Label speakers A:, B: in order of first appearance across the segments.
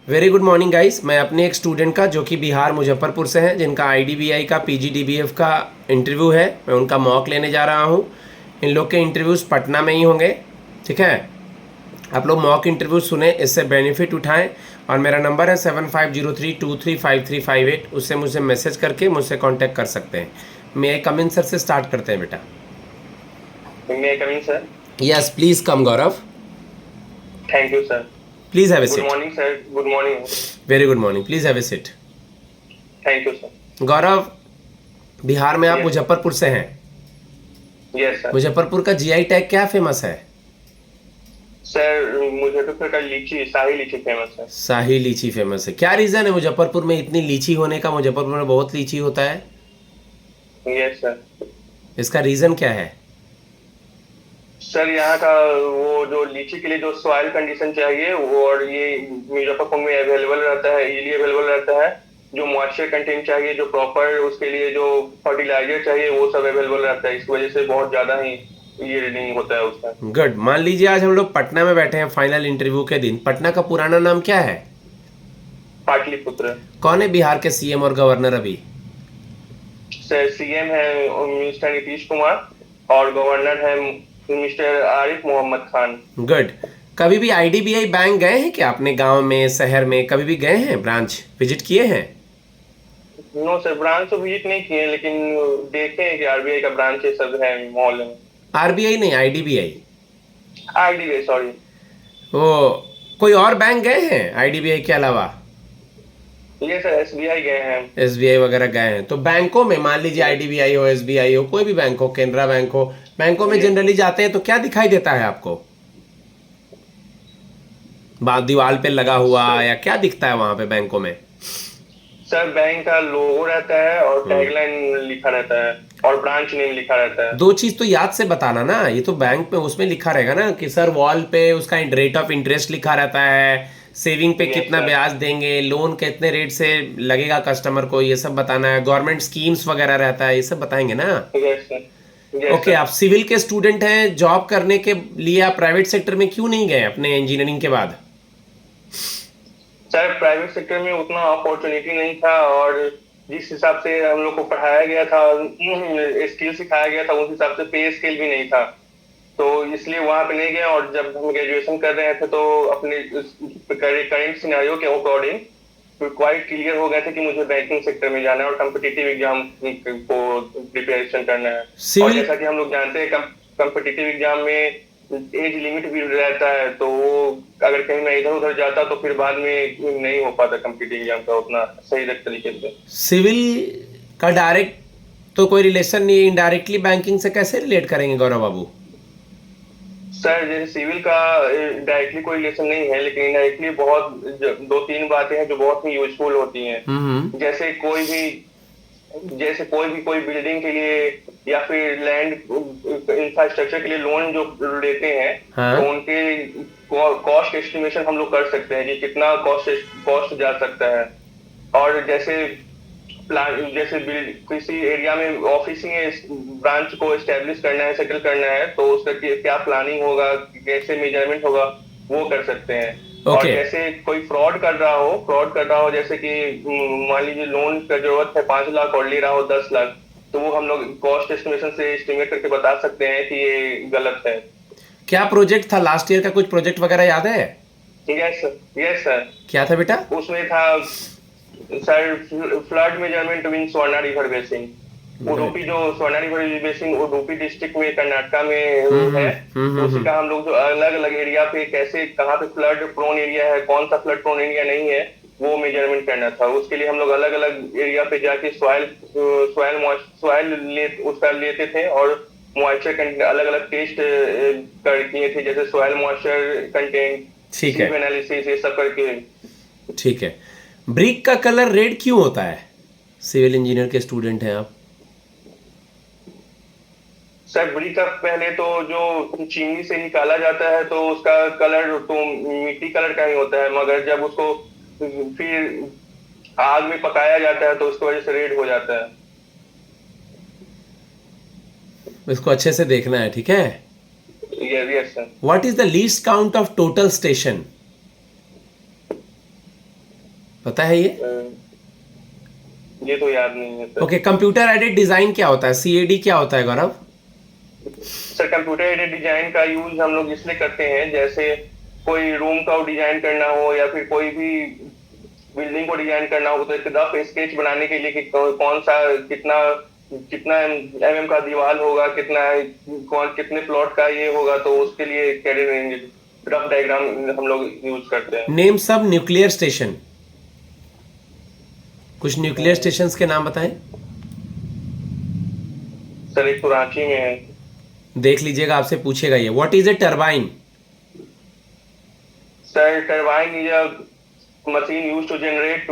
A: Very good morning guys. मैं अपने एक स्टूडेंट का जो कि बिहार मुजफ्फरपुर से हैं, जिनका आईडीबीआई का पीजीडीबीएफ का इंटरव्यू है, मैं उनका मॉक लेने जा रहा हूं। इन लोग के इंटरव्यूज़ पटना में ही होंगे, ठीक है। आप लोग मॉक इंटरव्यू सुने, इससे बेनिफिट उठाएं। और मेरा नंबर है 7503235358, उससे मुझे मैसेज करके मुझसे कांटेक्ट कर सकते हैं। मैं कम इन सर से स्टार्ट करते हैं बेटा।
B: May I come in, sir?
A: Yes please come Gaurav,
B: Thank you, sir.
A: Please have a
B: Good
A: sit.
B: morning, sir. Good morning.
A: Very good morning, please have a sit.
B: Thank you, sir.
A: Gaurav, Bihar में आप
B: Yes.
A: Muzaffarpur से हैं।
B: Yes, sir.
A: Muzaffarpur का GI tag क्या famous है?
B: Sir Muzaffarpur का लीची, शाही लीची फेमस है।
A: शाही लीची फेमस है। क्या रीज़न है मुजफ्फरपुर में इतनी लीची होने का? मुजफ्फरपुर में बहुत लीची होता है,
B: यस सर।
A: इसका रीज़न क्या है?
B: सर यहाँ का वो जो लीची के लिए जो सॉइल कंडीशन चाहिए वो, और ये मुजफ्फरपुर में अवेलेबल रहता है, इजीली अवेलेबल रहता है। जो मॉइस्चर कंटेंट चाहिए, जो प्रॉपर उसके लिए जो फर्टिलाइजर चाहिए, वो सब अवेलेबल रहता है। इस वजह से बहुत ज्यादा ही ये रीडिंग होता है उसका।
A: गुड। मान लीजिए आज हम लोग पटना में बैठे हैं फाइनल इंटरव्यू के दिन। पटना का पुराना नाम क्या है?
B: पाटलिपुत्र।
A: कौन है बिहार के सीएम और गवर्नर अभी?
B: सर सीएम है मिस्टर नीतीश कुमार और गवर्नर है मिस्टर आरिफ मोहम्मद खान।
A: गुड। कभी भी आईडीबीआई बैंक गए हैं क्या? अपने गांव में, शहर में कभी भी गए हैं? ब्रांच विजिट किए हैं?
B: नो सर, ब्रांच तो विजिट नहीं किए, लेकिन देखे हैं कि आरबीआई का ब्रांच ये सब है मॉल में।
A: आरबीआई नहीं, आईडीबीआई।
B: IDBI, sorry.
A: वो कोई और बैंक गए हैं आईडीबीआई के अलावा?
B: ये सर एसबीआई गए हैं।
A: एसबीआई वगैरह गए हैं? तो बैंकों में मान लीजिए आईडीबीआई हो, एसबीआई हो, कोई भी बैंक हो, केनरा बैंक हो, बैंकों में जनरली जाते हैं तो क्या दिखाई देता है आपको? दीवार पे लगा हुआ या क्या दिखता है वहां पे बैंकों में?
B: सर बैंक का लोगो रहता है और टैगलाइन लिखा रहता है और ब्रांच नेम लिखा रहता है।
A: दो चीज तो याद से बताना ना। ये तो बैंक में उसमें लिखा रहेगा ना कि सर वॉल पे उसका रेट ऑफ इंटरेस्ट लिखा रहता है, सेविंग पे
B: Yes,
A: कितना
B: sir.
A: ब्याज देंगे, लोन कितने रेट से लगेगा कस्टमर को, ये सब बताना है। गवर्नमेंट स्कीम्स वगैरह रहता है, ये सब बताएंगे ना।
B: Yes sir. Yes
A: okay,
B: sir.
A: आप सिविल के स्टूडेंट हैं, जॉब करने के लिए आप प्राइवेट सेक्टर में क्यों नहीं गए अपने इंजीनियरिंग के बाद?
B: सर प्राइवेट सेक्टर में उतना अपॉर्चुनिटी नहीं था, और जिस हिसाब से हम लोग को पढ़ाया गया था, स्किल सिखाया गया था, उस हिसाब से पे स्केल भी नहीं था, तो इसलिए वहां पे नहीं गए। और जब हम ग्रेजुएशन कर रहे थे तो अपने करेंट सिनेरियो के अकॉर्डिंग क्वाइट क्लियर हो गए थे कि मुझे बैंकिंग सेक्टर में जाना है और कम्पिटिटिव एग्जाम को प्रिपरेशन करना है। और
A: सिविल
B: जैसा कि हम लोग जानते हैं कम्पिटिटिव एग्जाम में एज लिमिट भी रहता है, तो वो अगर कहीं मैं इधर उधर जाता तो फिर बाद में नहीं हो पाता कम्पिटिटिव एग्जाम का उतना सही तरीके से।
A: सिविल का डायरेक्ट तो कोई रिलेशन नहीं है, इनडायरेक्टली बैंकिंग से कैसे रिलेट करेंगे गौरव बाबू?
B: सर जैसे सिविल का डायरेक्टली कोई रिलेशन नहीं है, लेकिन इनडायरेक्टली बहुत दो तीन बातें हैं जो बहुत ही यूजफुल होती हैं। जैसे कोई बिल्डिंग के लिए या फिर लैंड इंफ्रास्ट्रक्चर के लिए लोन जो लेते हैं,
A: हाँ?
B: तो उनके कॉस्ट एस्टिमेशन हम लोग कर सकते हैं कि कितना कॉस्ट जा सकता है। और जैसे किसी एरिया में ऑफिस में ब्रांच को एस्टेब्लिश करना है, सेटल करना है, तो उसका क्या प्लानिंग होगा, कैसे मेजरमेंट होगा, वो कर सकते हैं। और जैसे कोई फ्रॉड कर रहा हो, जैसे कि मान लीजिए लोन का जरूरत है 5 लाख और ले रहा हो 10 लाख, तो वो हम लोग कॉस्ट एस्टिमेशन से एस्टिमेट करके बता सकते हैं कि ये गलत है।
A: क्या प्रोजेक्ट था लास्ट ईयर का? कुछ प्रोजेक्ट वगैरह याद है?
B: Yes sir. Yes sir.
A: क्या था बेटा?
B: उसमें था sir flood measurement in Swarna river basin. Udupi, जो Swarna river basin Udupi district में कर्नाटका में है, तो उसी का हम लोग जो अलग अलग एरिया पे कैसे, कहाँ पे फ्लड प्रोन एरिया है, कौन सा फ्लड प्रोन एरिया नहीं है, वो मेजरमेंट करना था। उसके लिए हम लोग अलग अलग एरिया पे जाके उसका लेते थे और मॉइस्चर अलग अलग टेस्ट किए थे, जैसे सॉइल मॉइस्चर कंटेंट,
A: ठीक है,
B: एनालिसिस, ये सब करके।
A: ठीक है। ब्रिक का कलर रेड क्यों होता है? सिविल इंजीनियर के स्टूडेंट हैं आप।
B: सर ब्रिक का पहले तो जो चीनी से निकाला जाता है तो उसका कलर तो मिट्टी कलर का ही होता है, मगर जब उसको फिर आग में पकाया जाता है तो उसकी वजह से रेड हो जाता है।
A: इसको अच्छे से देखना है, ठीक है।
B: Yes sir.
A: What is the least count of total station? पता है ये?
B: ये तो याद नहीं है sir.
A: Okay, computer aided design क्या होता है, सीएडी क्या होता है गौरव?
B: सर कंप्यूटर एडेड डिजाइन का यूज हम लोग इसलिए करते हैं, जैसे कोई रूम का डिजाइन करना हो या फिर कोई भी बिल्डिंग को डिजाइन करना हो, तो एक रफ स्केच बनाने के लिए कि कौन सा कितना कितना एमएम का दीवार होगा, कितने प्लॉट का ये होगा, तो उसके लिए रफ डायग्राम हम लोग यूज करते हैं।
A: नेम सब न्यूक्लियर स्टेशन, कुछ न्यूक्लियर स्टेशंस के नाम बताएं।
B: सर एक तो रांची में है।
A: देख लीजिएगा, आपसे पूछेगा ये। What is a turbine?
B: Sir turbine is a machine used to generate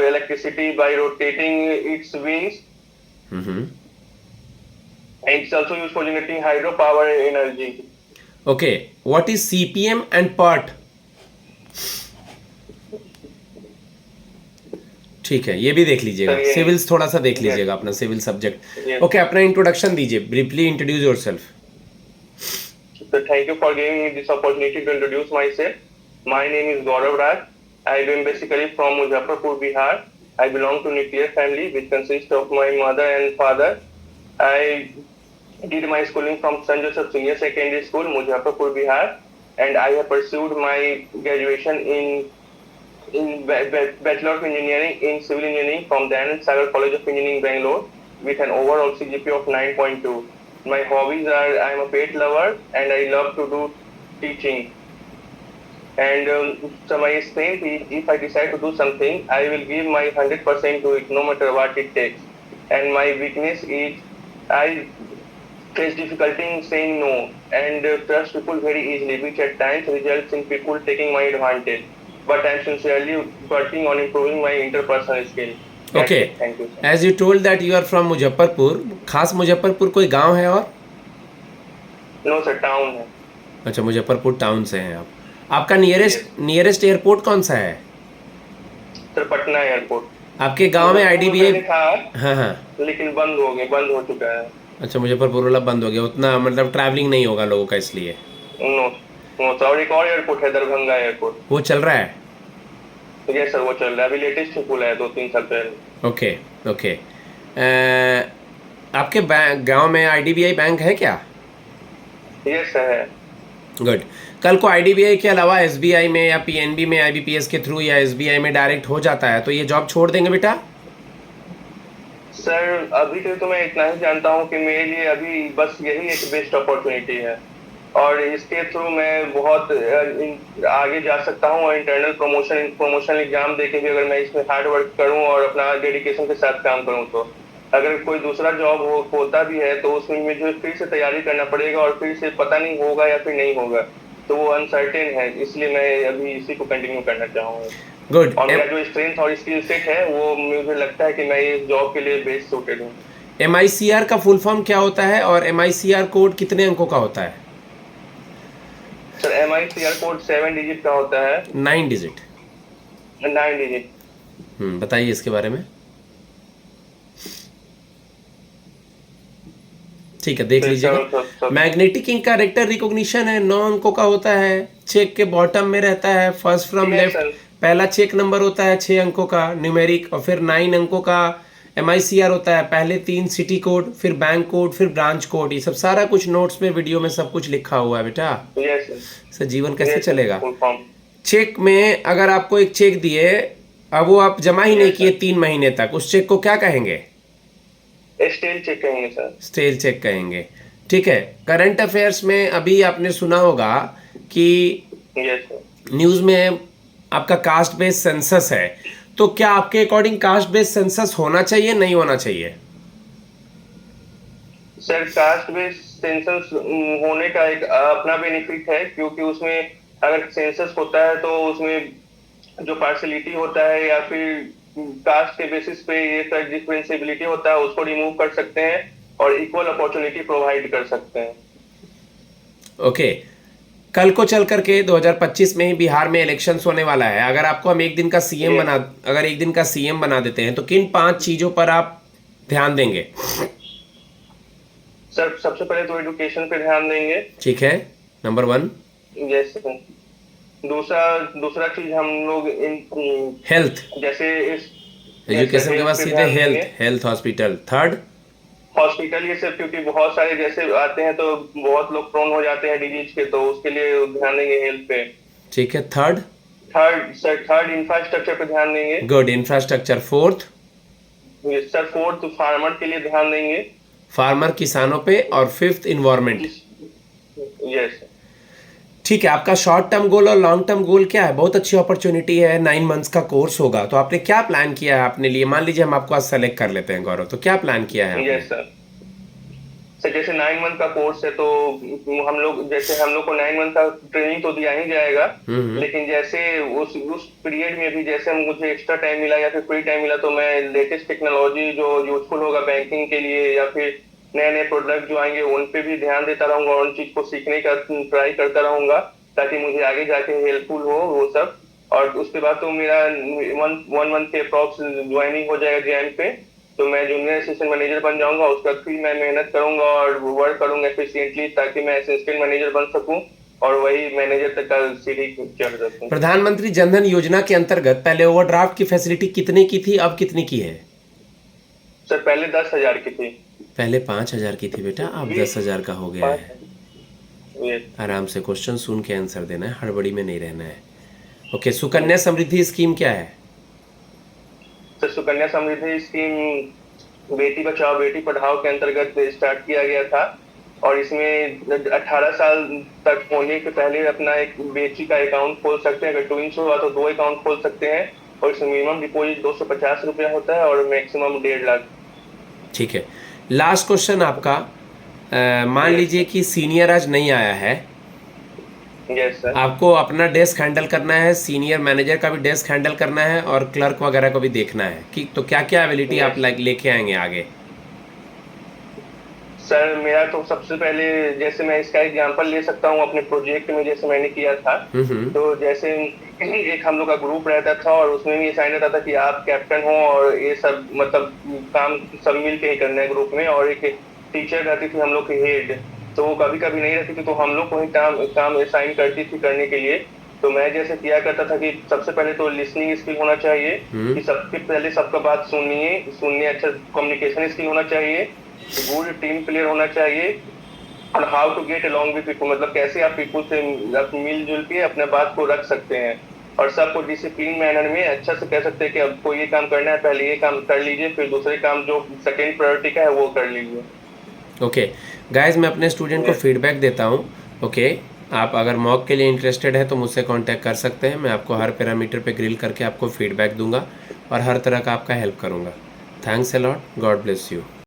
B: electricity by rotating its wings, and it's also used for generating hydropower energy.
A: Okay, what is CPM and PERT? ठीक है, ये भी देख लीजिएगा। Civils थोड़ा सा देख लीजिएगा, अपना सिविल सब्जेक्ट। ओके, अपना इंट्रोडक्शन दीजिए, briefly introduce yourself.
B: So thank you for giving me this opportunity to introduce myself. My name is Gaurav Raj. I am basically from Muzaffarpur, Bihar. I belong to nuclear family, which consists of my mother and father. I did my schooling from St. Joseph Senior Secondary School, Muzaffarpur, Bihar, and I have pursued my graduation in Bachelor of Engineering in Civil Engineering from Dayanand Sagar College of Engineering, Bangalore, with an overall CGPA of 9.2. My hobbies are I am a pet lover and I love to do teaching. And so my strength is, if I decide to do something, I will give my 100% to it, no matter what it takes. And my weakness is I face difficulty in saying no and trust people very easily, which at times results in people taking my advantage. But I am sincerely working on improving my interpersonal skill.
A: Okay,
B: Thank you.
A: As you told that you are from Muzaffarpur, खास मुजफ्फरपुर कोई गांव है और?
B: No sir, town है।
A: अच्छा, Muzaffarpur town से हैं आप। आपका नियरेस्ट एयरपोर्ट कौन सा है?
B: Sir Patna airport.
A: आपके गांव में आईडीबीआई
B: था,
A: हाँ हाँ,
B: लेकिन बंद हो चुका है।
A: अच्छा, मुजफ्फरपुर वाला बंद हो गया, उतना मतलब ट्रैवलिंग नहीं होगा लोगों का इसलिए।
B: नो नो सर, और एक और एयरपोर्ट है दरभंगा एयरपोर्ट,
A: वो चल रहा है?
B: यस सर वो चल रहा है, अभी लेटेस्ट खुला है 2-3 साल पहले।
A: ओके ओके, आपके गांव में आईडीबीआई बैंक है क्या?
B: यस सर है।
A: गुड। कल को आईडीबीआई के अलावा एसबीआई में या पीएनबी में आईबीपीएस के थ्रू या एसबीआई में डायरेक्ट हो जाता है, तो ये जॉब छोड़ देंगे बेटा?
B: सर अभी तो मैं इतना ही जानता हूँ कि मेरे लिए अभी बस यही एक बेस्ट अपॉर्चुनिटी है, और इसके थ्रू मैं बहुत आगे जा सकता हूँ, और इंटरनल प्रमोशन एग्जाम देके भी अगर मैं इसमें हार्ड वर्क करूँ और अपना डेडिकेशन के साथ काम करूँ, तो अगर कोई दूसरा जॉब होता भी है तो उसमें मुझे फिर से तैयारी करना पड़ेगा, और फिर से पता नहीं होगा या फिर नहीं होगा, तो वो अनसर्टेन है, इसलिए मैं अभी इसी को कंटिन्यू करना चाहूँगा।
A: गुड।
B: और मेरा जो स्ट्रेंथ और स्किल सेट है वो मुझे लगता है कि मैं इस जॉब के लिए बेस्ट सूटेड हूँ।
A: MICR का फुल फॉर्म क्या होता है और MICR कोड कितने अंकों का होता है?
B: सर MICR कोड 7 डिजिट का होता है।
A: 9 डिजिट?
B: 9 डिजिट।
A: बताइए इसके बारे में। ठीक है, देख लीजिएगा। मैग्नेटिक इंक का रेक्टर रिकॉग्निशन है, 9 अंकों का होता है, चेक के बॉटम में रहता है, फर्स्ट फ्रॉम लेफ्ट पहला चेक नंबर होता है 6 अंकों का न्यूमेरिक, और फिर 9 अंकों का MICR होता है, पहले 3 सिटी कोड, फिर बैंक कोड, फिर ब्रांच कोड। ये सब सारा कुछ नोट्स में वीडियो में सब कुछ लिखा हुआ है बेटा। सर जीवन कैसे चलेगा? चेक में अगर आपको एक चेक दिए, अब वो आप जमा ही नहीं किए 3 महीने तक, उस चेक को क्या कहेंगे?
B: स्टेल चेक कहेंगे सर।
A: स्टेल चेक कहेंगे। ठीक है। करंट अफेयर्स में अभी आपने सुना होगा कि न्यूज़ में आपका कास्ट बेस्ड सेंसस है, तो क्या आपके अकॉर्डिंग कास्ट बेस्ड सेंसस होना चाहिए, नहीं होना चाहिए?
B: सर कास्ट बेस्ड सेंसस होने का एक अपना बेनिफिट है, क्योंकि उसमें अगर सेंसस होता है तो उसमें जो पार्शलिटी होता है या फिर कास्ट के बेसिस पे ये सब डिफरेंशिएबिलिटी होता है, उसको रिमूव कर सकते हैं और इक्वल अपॉर्चुनिटी प्रोवाइड कर सकते हैं।
A: ओके। कल को चल करके 2025 में ही बिहार में इलेक्शंस होने वाला है। अगर आपको हम एक दिन का सीएम बना देते हैं, तो किन 5 चीजों पर आप ध्यान देंगे?
B: सर सबसे पहले तो एजुकेशन पे ध्यान देंगे।
A: ठीक है, नंबर 1।
B: यस। दूसरा दूसरा चीज हम लोग
A: हेल्थ,
B: जैसे इस
A: एजुकेशन के बाद
B: हेल्थ पे
A: सीधे
B: ध्यान
A: हेल्थ,
B: देंगे।
A: Health hospital. थर्ड,
B: हॉस्पिटल ये सब, क्योंकि बहुत सारे जैसे आते हैं तो बहुत लोग प्रोन हो जाते हैं डिजीज के, तो उसके लिए ध्यान देंगे हेल्थ पे।
A: ठीक है। थर्ड,
B: थर्ड इंफ्रास्ट्रक्चर पे ध्यान देंगे।
A: Good, infrastructure. Fourth,
B: sir fourth farmer के लिए ध्यान देंगे।
A: फार्मर, किसानों पे। और फिफ्थ, इन्वायरमेंट।
B: यस।
A: ठीक है, आपका शॉर्ट टर्म गोल और लॉन्ग टर्म गोल क्या है? बहुत अच्छी अपॉर्चुनिटी है, 9 मंथ्स का कोर्स होगा, तो आपने क्या प्लान किया है अपने लिए? मान लीजिए हम आपको आज सेलेक्ट कर लेते हैं गौरव, तो क्या प्लान किया है आपने?
B: Yes sir. सर जैसे 9 मंथ का कोर्स है तो हम लोग, जैसे हम लोग को 9 मंथ का ट्रेनिंग तो दिया ही जाएगा, लेकिन जैसे उस पीरियड में भी जैसे मुझे एक्स्ट्रा टाइम मिला या फिर फ्री टाइम मिला, तो मैं लेटेस्ट टेक्नोलॉजी जो यूजफुल होगा बैंकिंग के लिए या फिर नए नए प्रोडक्ट जो आएंगे उन पे भी ध्यान देता रहूंगा और उन चीज को सीखने का ट्राई करता रहूंगा, ताकि मुझे आगे जाके हेल्पफुल हो वो सब। और उसके बाद तो मेरा 1 मंथ के अप्रॉक्स ज्वाइनिंग हो जाएगा जैन पे, तो मैं जूनियर असिस्टेंट मैनेजर बन जाऊंगा। उसके बाद फिर मैं मेहनत करूंगा और वर्क करूंगा एफिशिएंटली, ताकि मैं असिस्टेंट मैनेजर बन सकूं और वही मैनेजर तक का सीढ़ी चढ़ सकूं।
A: प्रधानमंत्री जनधन योजना के अंतर्गत पहले ओवरड्राफ्ट की फैसिलिटी कितने की थी, अब कितनी की है?
B: सर पहले 10,000 की थी।
A: पहले 5,000 की थी बेटा, अब 10,000 का हो गया है।
B: यस।
A: आराम से क्वेश्चन सुन के आंसर देना है, हड़बड़ी में नहीं रहना है। ओके, सुकन्या समृद्धि स्कीम क्या है?
B: सर सुकन्या समृद्धि स्कीम बेटी बचाओ बेटी पढ़ाओ के अंतर्गत स्टार्ट किया गया था, और इसमें 18 साल तक होने के पहले अपना एक बेटी का अकाउंट खोल सकते हैं। अगर ट्विंस हुआ तो 2 अकाउंट खोल सकते हैं, और इसमें मिनिमम डिपॉजिट 250 रुपया होता है और मैक्सिमम 1.5 लाख।
A: ठीक है, लास्ट क्वेश्चन आपका। मान लीजिए कि सीनियर आज नहीं आया है,
B: यस सर।
A: आपको अपना डेस्क हैंडल करना है, सीनियर मैनेजर का भी डेस्क हैंडल करना है और क्लर्क वगैरह को भी देखना है कि तो क्या क्या एबिलिटी आप लेके आएंगे आगे?
B: सर मेरा तो सबसे पहले, जैसे मैं इसका एग्जांपल ले सकता हूँ अपने प्रोजेक्ट में, जैसे मैंने किया था। तो जैसे एक हम लोग का ग्रुप रहता था और उसमें भी साइन रहता था कि आप कैप्टन हो और ये सब मतलब काम सब मिल के ही करना है ग्रुप में, और एक टीचर रहती थी हम लोग की हेड, तो वो कभी कभी नहीं रहती थी, तो हम लोग को ही काम असाइन करती थी करने के लिए। तो मैं जैसे किया करता था कि सबसे पहले तो लिसनिंग स्किल होना चाहिए, कि सबके पहले सबका बात सुनिए, अच्छा कम्युनिकेशन स्किल होना चाहिए, गुड टीम प्लेयर होना चाहिए, और how to get along with people, मतलब कैसे आप पीपल से मिलजुल के अपने बात को रख सकते हैं, और सबको डिसिप्लिन मैनर में अच्छा से कह सकते हैं कि अब कोई ये काम करना है, पहले ये काम कर लीजिए, फिर दूसरे काम जो सेकेंड प्रायोरिटी का है वो कर लीजिए।
A: ओके गाइज, मैं अपने स्टूडेंट को फीडबैक देता हूँ। ओके, आप अगर मॉक के लिए इंटरेस्टेड है तो मुझसे कांटेक्ट कर सकते हैं, मैं आपको हर पैरामीटर पे ग्रिल करके आपको फीडबैक दूंगा और हर तरह का आपका हेल्प करूंगा। Thanks a lot, God bless you.